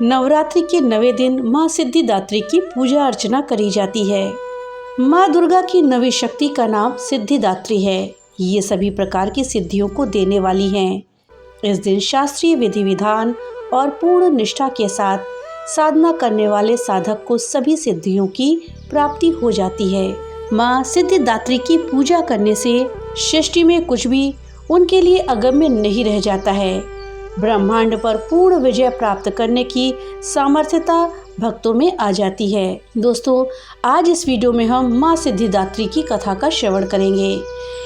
नवरात्रि के 9वें दिन माँ सिद्धिदात्री की पूजा अर्चना करी जाती है। माँ दुर्गा की 9वीं शक्ति का नाम सिद्धिदात्री है। ये सभी प्रकार की सिद्धियों को देने वाली हैं। इस दिन शास्त्रीय विधि विधान और पूर्ण निष्ठा के साथ साधना करने वाले साधक को सभी सिद्धियों की प्राप्ति हो जाती है। माँ सिद्धिदात्री की पूजा करने से सृष्टि में कुछ भी उनके लिए अगम्य नहीं रह जाता है। ब्रह्मांड पर पूर्ण विजय प्राप्त करने की सामर्थ्यता भक्तों में आ जाती है। दोस्तों, आज इस वीडियो में हम माँ सिद्धिदात्री की कथा का श्रवण करेंगे।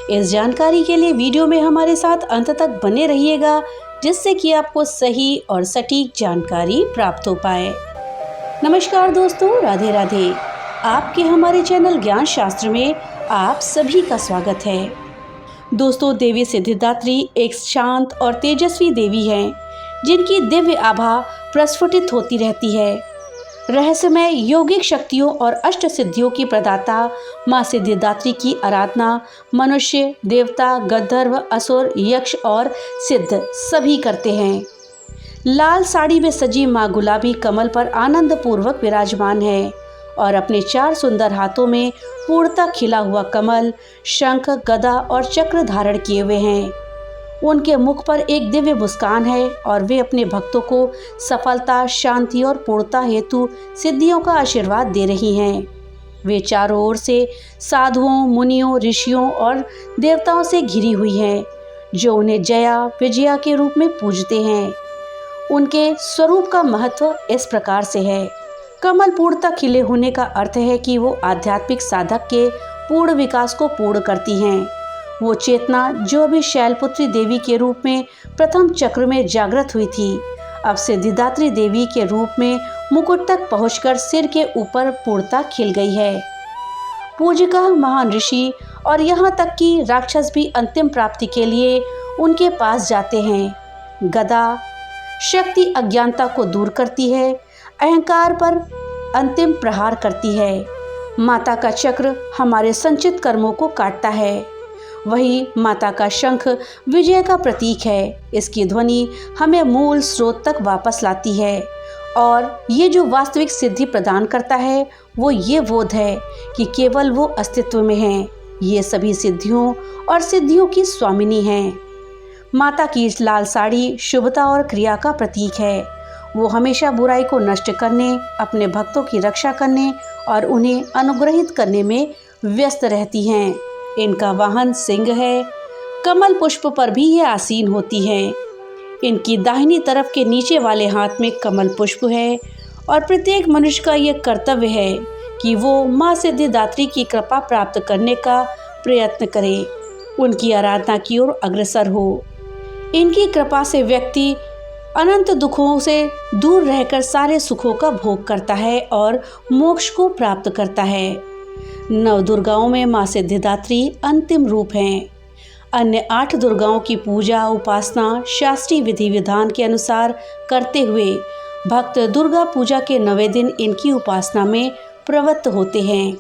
इस जानकारी के लिए वीडियो में हमारे साथ अंत तक बने रहिएगा, जिससे कि आपको सही और सटीक जानकारी प्राप्त हो पाए। नमस्कार दोस्तों, राधे राधे। आपके हमारे चैनल ज्ञान शास्त्र में आप सभी का स्वागत है। दोस्तों, देवी सिद्धिदात्री एक शांत और तेजस्वी देवी हैं, जिनकी दिव्य आभा प्रस्फुटित होती रहती है। रहस्यमय यौगिक शक्तियों और अष्ट सिद्धियों की प्रदाता माँ सिद्धिदात्री की आराधना मनुष्य, देवता, गंधर्व, असुर, यक्ष और सिद्ध सभी करते हैं। लाल साड़ी में सजी माँ गुलाबी कमल पर आनंद पूर्वक विराजमान है और अपने 4 सुंदर हाथों में पूर्णतः खिला हुआ कमल, शंख, गदा और चक्र धारण किए हुए हैं। उनके मुख पर एक दिव्य मुस्कान है और वे अपने भक्तों को सफलता, शांति और पूर्णता हेतु सिद्धियों का आशीर्वाद दे रही हैं। वे चारों ओर से साधुओं, मुनियों, ऋषियों और देवताओं से घिरी हुई हैं, जो उन्हें जया, विजया के रूप में पूजते हैं। उनके स्वरूप का महत्व इस प्रकार से है। कमल पूर्णतः खिले होने का अर्थ है कि वो आध्यात्मिक साधक के पूर्ण विकास को पूर्ण करती हैं। वो चेतना जो अभी शैलपुत्री देवी के रूप में प्रथम चक्र में जागृत हुई थी, अब सिद्धिदात्री देवी के रूप में मुकुट तक पहुंचकर सिर के ऊपर पूर्णतः खिल गई है। पूजिका, महान ऋषि और यहाँ तक कि राक्षस भी अंतिम प्राप्ति के लिए उनके पास जाते हैं। गदा शक्ति अज्ञानता को दूर करती है, अहंकार पर अंतिम प्रहार करती है। माता का चक्र हमारे संचित कर्मों को काटता है। वही माता का शंख विजय का प्रतीक है। इसकी ध्वनि हमें मूल स्रोत तक वापस लाती है और ये जो वास्तविक सिद्धि प्रदान करता है, वो ये बोध है कि केवल वो अस्तित्व में है। ये सभी सिद्धियों और सिद्धियों की स्वामिनी हैं। माता की इस लाल साड़ी शुभता और क्रिया का प्रतीक है। वो हमेशा बुराई को नष्ट करने, अपने भक्तों की रक्षा करने और उन्हें अनुग्रहित करने में व्यस्त रहती हैं। इनका वाहन सिंह है। कमल पुष्प पर भी ये आसीन होती हैं। इनकी दाहिनी तरफ के नीचे वाले हाथ में कमल पुष्प है और प्रत्येक मनुष्य का ये कर्तव्य है कि वो माँ सिद्धिदात्री की कृपा प्राप्त करने का प्रयत्न करे, उनकी आराधना की ओर अग्रसर हो। इनकी कृपा से व्यक्ति अनंत दुखों से दूर रहकर सारे सुखों का भोग करता है और मोक्ष को प्राप्त करता है। नव दुर्गाओं में माँ सिद्धिदात्री अंतिम रूप हैं। अन्य 8 दुर्गाओं की पूजा उपासना शास्त्रीय विधि विधान के अनुसार करते हुए भक्त दुर्गा पूजा के 9वें दिन इनकी उपासना में प्रवृत्त होते हैं।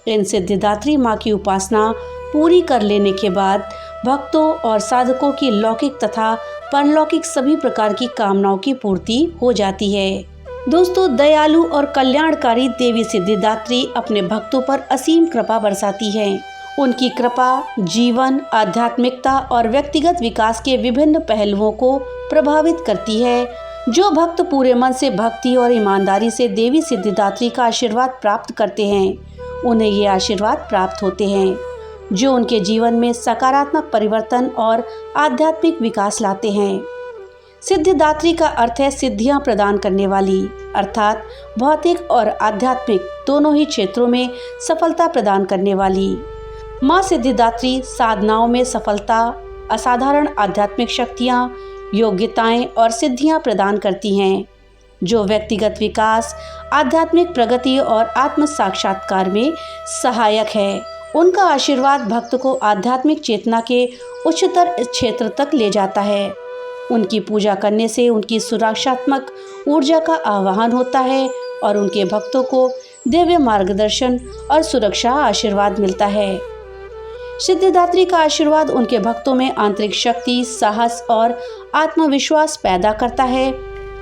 इन सिद्धिदात्री माँ की उपासना पूरी कर लेने के बाद भक्तों और साधकों की लौकिक तथा परलौकिक सभी प्रकार की कामनाओं की पूर्ति हो जाती है। दोस्तों, दयालु और कल्याणकारी देवी सिद्धिदात्री अपने भक्तों पर असीम कृपा बरसाती है। उनकी कृपा जीवन, आध्यात्मिकता और व्यक्तिगत विकास के विभिन्न पहलुओं को प्रभावित करती है। जो भक्त पूरे मन से भक्ति और ईमानदारी से देवी सिद्धिदात्री का आशीर्वाद प्राप्त करते हैं, उन्हें ये आशीर्वाद प्राप्त होते हैं, जो उनके जीवन में सकारात्मक परिवर्तन और आध्यात्मिक विकास लाते हैं। सिद्धिदात्री का अर्थ है सिद्धियां प्रदान करने वाली, अर्थात भौतिक और आध्यात्मिक दोनों ही क्षेत्रों में सफलता प्रदान करने वाली। माँ सिद्धिदात्री साधनाओं में सफलता, असाधारण आध्यात्मिक शक्तियाँ, योग्यताएं और सिद्धियां प्रदान करती हैं, जो व्यक्तिगत विकास, आध्यात्मिक प्रगति और आत्म साक्षात्कार में सहायक है। उनका आशीर्वाद भक्त को आध्यात्मिक चेतना के उच्चतर क्षेत्र तक ले जाता है। उनकी पूजा करने से उनकी सुरक्षात्मक ऊर्जा का आवाहन होता है और उनके भक्तों को दिव्य मार्गदर्शन और सुरक्षा आशीर्वाद मिलता है। सिद्धिदात्री का आशीर्वाद उनके भक्तों में आंतरिक शक्ति, साहस और आत्मविश्वास पैदा करता है।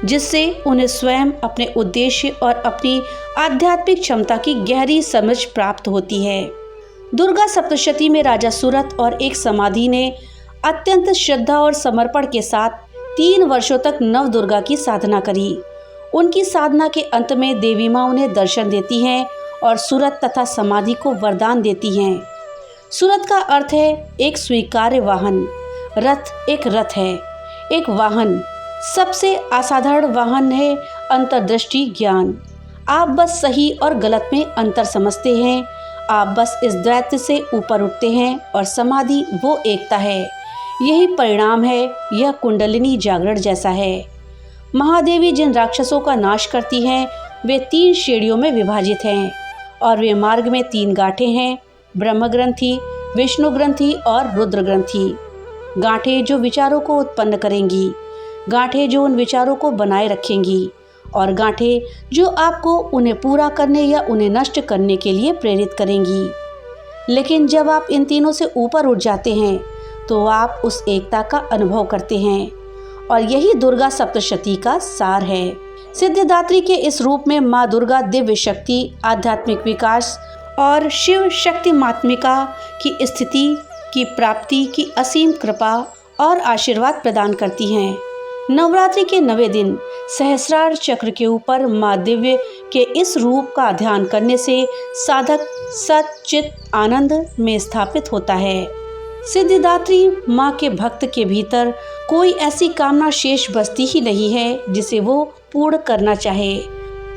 जिससे उन्हें स्वयं, अपने उद्देश्य और अपनी आध्यात्मिक क्षमता की गहरी समझ प्राप्त होती है। दुर्गा सप्तशती में राजा सूरत और एक समाधि ने अत्यंत श्रद्धा और समर्पण के साथ 3 वर्षों तक नव दुर्गा की साधना करी। उनकी साधना के अंत में देवी माँ उन्हें दर्शन देती हैं और सूरत तथा समाधि को वरदान देती हैं। सूरत का अर्थ है एक स्वीकार्य वाहन। रथ एक रथ है, एक वाहन। सबसे असाधारण वाहन है अंतर्दृष्टि ज्ञान। आप बस सही और गलत में अंतर समझते हैं। आप बस इस द्वैत से ऊपर उठते हैं और समाधि वो एकता है। यही परिणाम है। यह कुंडलिनी जागरण जैसा है। महादेवी जिन राक्षसों का नाश करती हैं वे 3 श्रेणियों में विभाजित हैं और वे मार्ग में 3 गांठें हैं: ब्रह्म ग्रंथि, विष्णु ग्रंथि और रुद्र ग्रंथि। गांठें जो विचारों को उत्पन्न करेंगी, गांठें जो उन विचारों को बनाए रखेंगी और गांठें जो आपको उन्हें पूरा करने या उन्हें नष्ट करने के लिए प्रेरित करेंगी। लेकिन जब आप इन तीनों से ऊपर उठ जाते हैं तो आप उस एकता का अनुभव करते हैं और यही दुर्गा सप्तशती का सार है। सिद्धिदात्री के इस रूप में माँ दुर्गा दिव्य शक्ति, आध्यात्मिक विकास और शिव शक्ति मात्मिका की स्थिति की प्राप्ति की असीम कृपा और आशीर्वाद प्रदान करती हैं। नवरात्रि के 9वें दिन सहस्रार चक्र के ऊपर माँ दिव्य के इस रूप का ध्यान करने से साधक सच्चित आनंद में स्थापित होता है। सिद्धिदात्री माँ के भक्त के भीतर कोई ऐसी कामना शेष बचती ही नहीं है जिसे वो पूर्ण करना चाहे।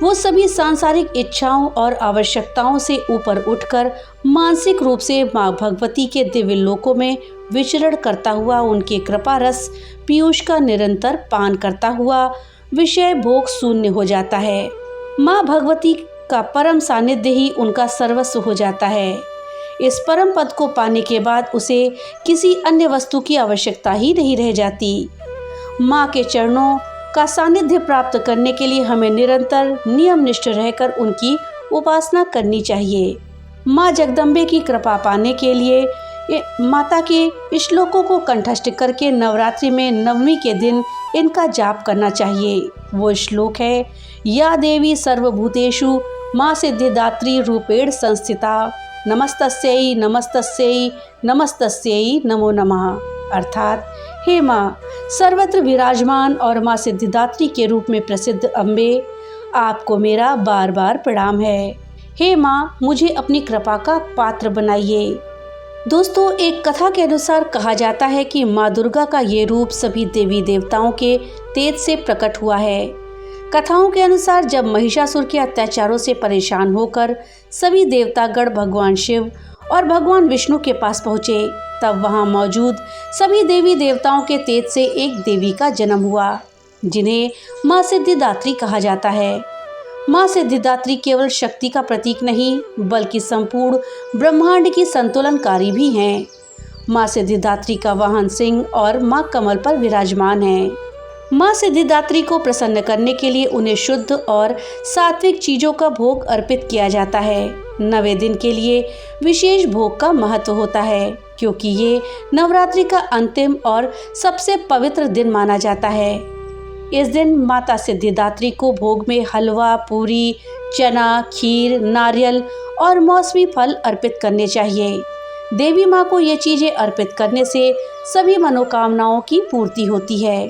वो सभी सांसारिक इच्छाओं और आवश्यकताओं से ऊपर उठकर मानसिक रूप से माँ भगवती के दिव्य लोकों में विचरण करता हुआ उनके कृपा रस पीयूष का निरंतर पान करता हुआ विषय भोग शून्य हो जाता है। माँ भगवती का परम सानिध्य ही उनका सर्वस्व हो जाता है। इस परम पद को पाने के बाद उसे किसी अन्य वस्तु की आवश्यकता ही नहीं रह जाती। माँ के चरणों का सानिध्य प्राप्त करने के लिए हमें निरंतर नियमनिष्ठ रहकर उनकी उपासना करनी चाहिए। माँ जगदम्बे की कृपा पाने के लिए माता के श्लोकों को कंठस्थ करके नवरात्रि में 9वीं के दिन इनका जाप करना चाहिए। वो श्लोक है: या देवी सर्वभूतेषु माँ सिद्धिदात्री रूपेण संस्थिता, नमस्तस्यै नमस्तस्यै नमस्तस्यै नमो नमः। अर्थात, हे माँ सर्वत्र विराजमान और माँ सिद्धिदात्री के रूप में प्रसिद्ध अम्बे, आपको मेरा बार बार प्रणाम है। हे माँ, मुझे अपनी कृपा का पात्र बनाइए। दोस्तों, एक कथा के अनुसार कहा जाता है कि माँ दुर्गा का ये रूप सभी देवी देवताओं के तेज से प्रकट हुआ है। कथाओं के अनुसार जब महिषासुर के अत्याचारों से परेशान होकर सभी देवतागण भगवान शिव और भगवान विष्णु के पास पहुँचे, तब वहाँ मौजूद सभी देवी देवताओं के तेज से एक देवी का जन्म हुआ जिन्हें माँ सिद्धिदात्री कहा जाता है। माँ सिद्धिदात्री केवल शक्ति का प्रतीक नहीं बल्कि संपूर्ण ब्रह्मांड की संतुलनकारी भी हैं। माँ सिद्धिदात्री का वाहन सिंह और माँ कमल पर विराजमान है। माँ सिद्धिदात्री को प्रसन्न करने के लिए उन्हें शुद्ध और सात्विक चीजों का भोग अर्पित किया जाता है। 9वें दिन के लिए विशेष भोग का महत्व होता है क्योंकि ये नवरात्रि का अंतिम और सबसे पवित्र दिन माना जाता है। इस दिन माता सिद्धिदात्री को भोग में हलवा, पूरी, चना, खीर, नारियल और मौसमी फल अर्पित करने चाहिए। देवी माँ को ये चीज़ें अर्पित करने से सभी मनोकामनाओं की पूर्ति होती है।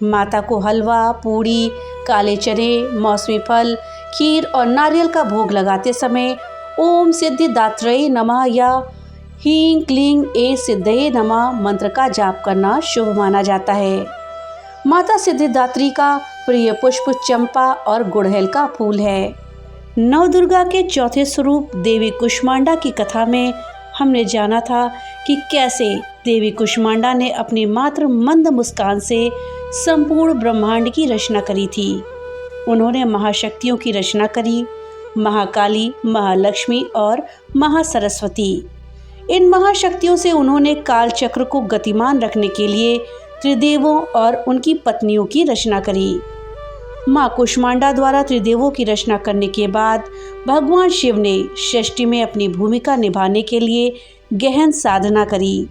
माता को हलवा, पूरी, काले चने, मौसमी फल, खीर और नारियल का भोग लगाते समय ओम सिद्धिदात्रये नमः या हीं क्लीं ए सिद्धये नमः मंत्र का जाप करना शुभ माना जाता है। माता सिद्धिदात्री का प्रिय पुष्प चंपा और गुड़हल का फूल है। नवदुर्गा के चौथे स्वरूप देवी कुष्मांडा की कथा में हमने जाना था कि कैसे देवी कुष्मांडा ने अपनी मात्र मंद मुस्कान से संपूर्ण ब्रह्मांड की रचना करी थी। उन्होंने महाशक्तियों की रचना करी, महाकाली, महालक्ष्मी और महासरस्वती। इन महाशक्तियों से उन्होंने काल चक्र को गतिमान रखने के लिए त्रिदेवों और उनकी पत्नियों की रचना करी। माँ कुष्मांडा द्वारा त्रिदेवों की रचना करने के बाद भगवान शिव ने सृष्टि में अपनी भूमिका निभाने के लिए गहन साधना करी।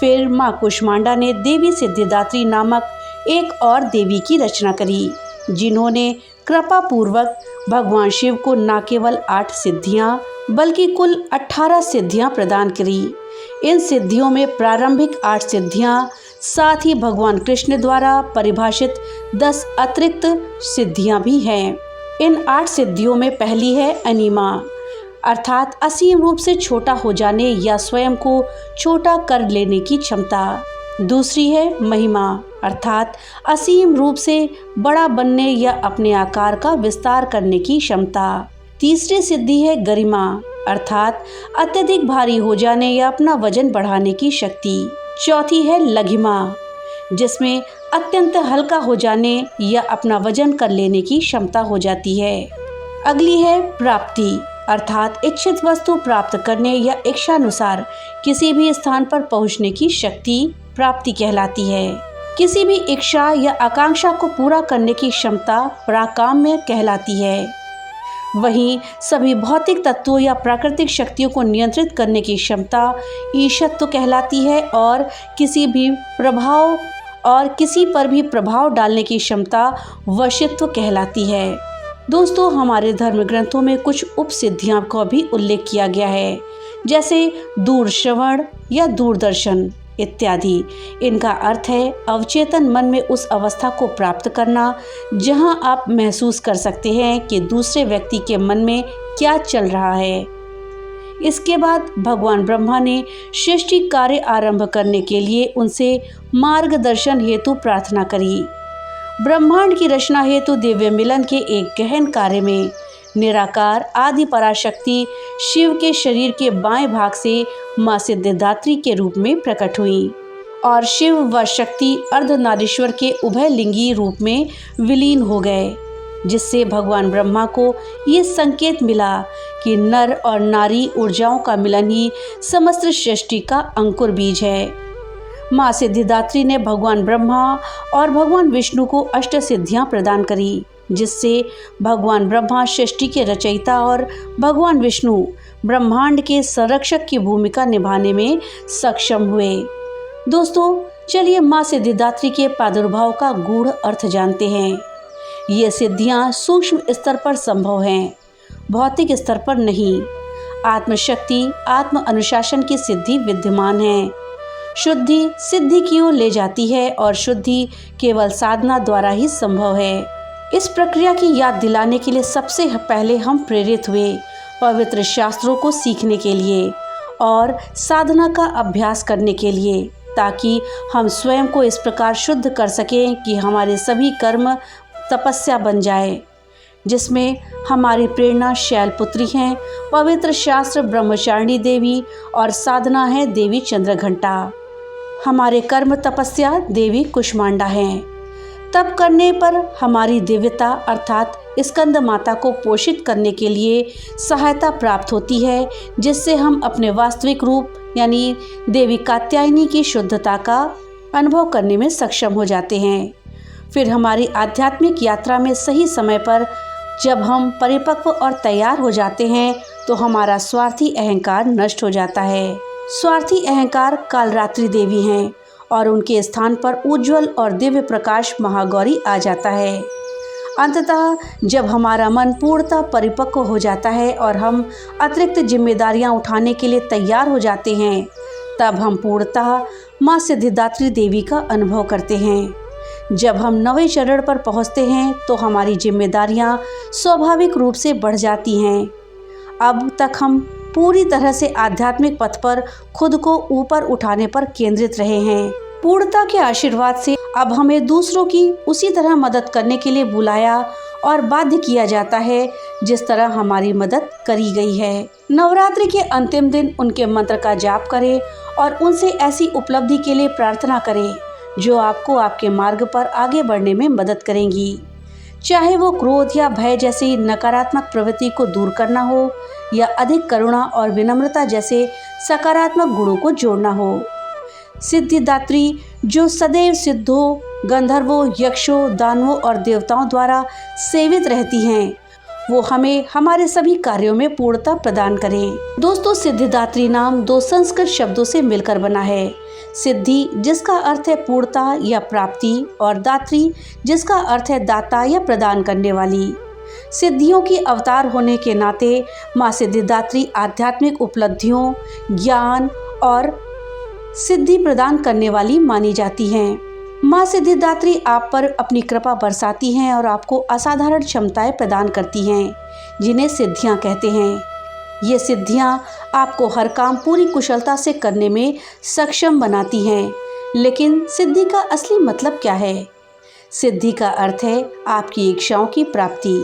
फिर माँ कुष्मांडा ने देवी सिद्धिदात्री नामक एक और देवी की रचना करी जिन्होंने कृपा पूर्वक भगवान शिव को न केवल 8 सिद्धियां बल्कि कुल 18 सिद्धियां प्रदान करी। इन सिद्धियों में प्रारंभिक 8 सिद्धियां, साथ ही भगवान कृष्ण द्वारा परिभाषित 10 अतिरिक्त सिद्धियां भी हैं। इन 8 सिद्धियों में पहली है अनिमा, अर्थात असीम रूप से छोटा हो जाने या स्वयं को छोटा कर लेने की क्षमता। दूसरी है महिमा, अर्थात असीम रूप से बड़ा बनने या अपने आकार का विस्तार करने की क्षमता। तीसरी सिद्धि है गरिमा, अर्थात अत्यधिक भारी हो जाने या अपना वजन बढ़ाने की शक्ति। चौथी है लघिमा, जिसमें अत्यंत हल्का हो जाने या अपना वजन कर लेने की क्षमता हो जाती है। अगली है प्राप्ति, अर्थात इच्छित वस्तु प्राप्त करने या इच्छानुसार किसी भी स्थान पर पहुंचने की शक्ति प्राप्ति कहलाती है। किसी भी इच्छा या आकांक्षा को पूरा करने की क्षमता पराकाम्य कहलाती है। वहीं सभी भौतिक तत्वों या प्राकृतिक शक्तियों को नियंत्रित करने की क्षमता ईशत्व कहलाती है और किसी पर भी प्रभाव डालने की क्षमता वशित्व कहलाती है। दोस्तों, हमारे धर्म ग्रंथों में कुछ उपसिद्धियां का भी उल्लेख किया गया है, जैसे दूर श्रवण या दूरदर्शन इत्यादि। इनका अर्थ है अवचेतन मन में उस अवस्था को प्राप्त करना जहां आप महसूस कर सकते हैं कि दूसरे व्यक्ति के मन में क्या चल रहा है। इसके बाद भगवान ब्रह्मा ने सृष्टि कार्य आरंभ करने के लिए उनसे मार्गदर्शन हेतु प्रार्थना करी। ब्रह्मांड की रचना हेतु दिव्य मिलन के एक गहन कार्य में निराकार आदि पराशक्ति शिव के शरीर के बाएं भाग से मां सिद्धिदात्री के रूप में प्रकट हुई और शिव व शक्ति अर्धनारीश्वर के उभयलिंगी रूप में विलीन हो गए, जिससे भगवान ब्रह्मा को ये संकेत मिला कि नर और नारी ऊर्जाओं का मिलन ही समस्त सृष्टि का अंकुर बीज है। मां सिद्धिदात्री ने भगवान ब्रह्मा और भगवान विष्णु को 8 सिद्धियां प्रदान करी, जिससे भगवान ब्रह्मा सृष्टि के रचयिता और भगवान विष्णु ब्रह्मांड के संरक्षक की भूमिका निभाने में सक्षम हुए। दोस्तों, चलिए मां सिद्धिदात्री के प्रादुर्भाव का गूढ़ अर्थ जानते हैं। ये सिद्धियां सूक्ष्म स्तर पर संभव हैं, भौतिक स्तर पर नहीं। आत्मशक्ति, आत्म अनुशासन की सिद्धि विद्यमान है। शुद्धि सिद्धि की ओर ले जाती है और शुद्धि केवल साधना द्वारा ही संभव है। इस प्रक्रिया की याद दिलाने के लिए सबसे पहले हम प्रेरित हुए पवित्र शास्त्रों को सीखने के लिए और साधना का अभ्यास करने के लिए, ताकि हम स्वयं को इस प्रकार शुद्ध कर सकें कि हमारे सभी कर्म तपस्या बन जाए, जिसमें हमारी प्रेरणा शैलपुत्री हैं, पवित्र शास्त्र ब्रह्मचारिणी देवी और साधना है देवी चंद्रघंटा। हमारे कर्म तपस्या देवी कुष्मांडा हैं। तप करने पर हमारी दिव्यता अर्थात स्कंद माता को पोषित करने के लिए सहायता प्राप्त होती है, जिससे हम अपने वास्तविक रूप यानी देवी कात्यायनी की शुद्धता का अनुभव करने में सक्षम हो जाते हैं। फिर हमारी आध्यात्मिक यात्रा में सही समय पर जब हम परिपक्व और तैयार हो जाते हैं तो हमारा स्वार्थी अहंकार नष्ट हो जाता है। स्वार्थी अहंकार कालरात्रि देवी हैं और उनके स्थान पर उज्जवल और दिव्य प्रकाश महागौरी आ जाता है। अंततः जब हमारा मन पूर्णतः परिपक्व हो जाता है और हम अतिरिक्त जिम्मेदारियां उठाने के लिए तैयार हो जाते हैं, तब हम पूर्णतः मां सिद्धिदात्री देवी का अनुभव करते हैं। जब हम नवे चरण पर पहुंचते हैं तो हमारी जिम्मेदारियां स्वाभाविक रूप से बढ़ जाती हैं। अब तक हम पूरी तरह से आध्यात्मिक पथ पर खुद को ऊपर उठाने पर केंद्रित रहे हैं। पूर्णता के आशीर्वाद से अब हमें दूसरों की उसी तरह मदद करने के लिए बुलाया और बाध्य किया जाता है जिस तरह हमारी मदद करी गई है। नवरात्रि के अंतिम दिन उनके मंत्र का जाप करें और उनसे ऐसी उपलब्धि के लिए प्रार्थना करें जो आपको आपके मार्ग पर आगे बढ़ने में मदद करेंगी। चाहे वो क्रोध या भय जैसी नकारात्मक प्रवृत्ति को दूर करना हो या अधिक करुणा और विनम्रता जैसे सकारात्मक गुणों को जोड़ना हो। सिद्धिदात्री जो सदैव सिद्धों, गंधर्वों, यक्षों, दानवों और देवताओं द्वारा सेवित रहती हैं, वो हमें हमारे सभी कार्यों में पूर्णता प्रदान करें। दोस्तों, सिद्धिदात्री नाम 2 संस्कृत शब्दों से मिलकर बना है। सिद्धि जिसका अर्थ है पूर्णता या प्राप्ति, और दात्री जिसका अर्थ है दाता या प्रदान करने वाली। सिद्धियों की अवतार होने के नाते माँ सिद्धिदात्री आध्यात्मिक उपलब्धियों, ज्ञान और सिद्धि प्रदान करने वाली मानी जाती हैं। माँ सिद्धिदात्री आप पर अपनी कृपा बरसाती हैं और आपको असाधारण क्षमताएं प्रदान करती हैं, जिन्हें सिद्धियां कहते हैं। ये सिद्धियां आपको हर काम पूरी कुशलता से करने में सक्षम बनाती हैं। लेकिन सिद्धि का असली मतलब क्या है? सिद्धि का अर्थ है आपकी इच्छाओं की प्राप्ति।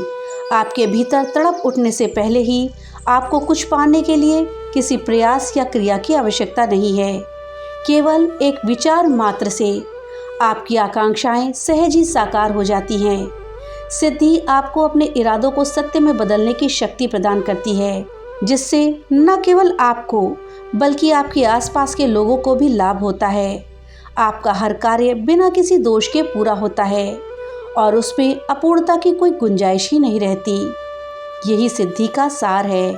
आपके भीतर तड़प उठने से पहले ही आपको कुछ पाने के लिए किसी प्रयास या क्रिया की आवश्यकता नहीं है। केवल एक विचार मात्र से आपकी आकांक्षाएं सहज ही साकार हो जाती हैं। सिद्धि आपको अपने इरादों को सत्य में बदलने की शक्ति प्रदान करती है, जिससे न केवल आपको बल्कि आपके आसपास के लोगों को भी लाभ होता है। आपका हर कार्य बिना किसी दोष के पूरा होता है और उसमें अपूर्णता की कोई गुंजाइश ही नहीं रहती। यही सिद्धि का सार है।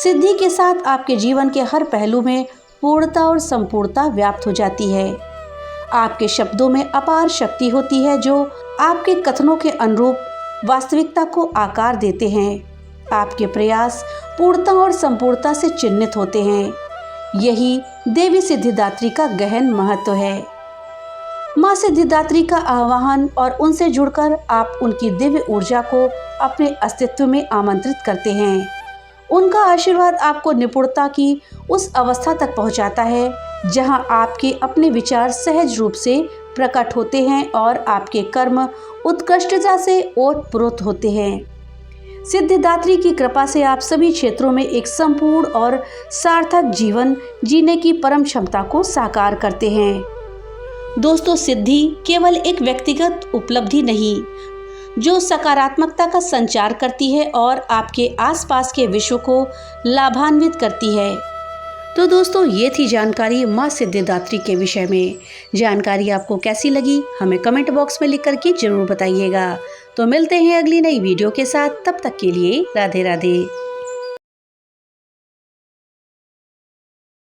सिद्धि के साथ आपके जीवन के हर पहलू में पूर्णता और संपूर्णता व्याप्त हो जाती है। आपके शब्दों में अपार शक्ति होती है, जो आपके कथनों के अनुरूप वास्तविकता को आकार देते हैं। आपके प्रयास पूर्णता और संपूर्णता से चिन्हित होते हैं। यही देवी सिद्धिदात्री का गहन महत्व है। माँ सिद्धिदात्री का आह्वान और उनसे जुड़कर आप उनकी दिव्य ऊर्जा को अपने अस्तित्व में आमंत्रित करते हैं। उनका आशीर्वाद आपको निपुणता की उस अवस्था तक पहुंचाता है जहां आपके अपने विचार सहज रूप से प्रकट होते हैं और आपके कर्म उत्कृष्टता से ओतप्रोत होते हैं। सिद्धिदात्री की कृपा से आप सभी क्षेत्रों में एक संपूर्ण और सार्थक जीवन जीने की परम क्षमता को साकार करते हैं। दोस्तों, सिद्धि केवल एक व्यक्तिगत उपलब्धि नहीं, जो सकारात्मकता का संचार करती है और आपके आसपास के विश्व को लाभान्वित करती है। तो दोस्तों, ये थी जानकारी माँ सिद्धिदात्री के विषय में। जानकारी आपको कैसी लगी हमें कमेंट बॉक्स में लिख करके जरूर बताइएगा। तो मिलते हैं अगली नई वीडियो के साथ। तब तक के लिए राधे राधे।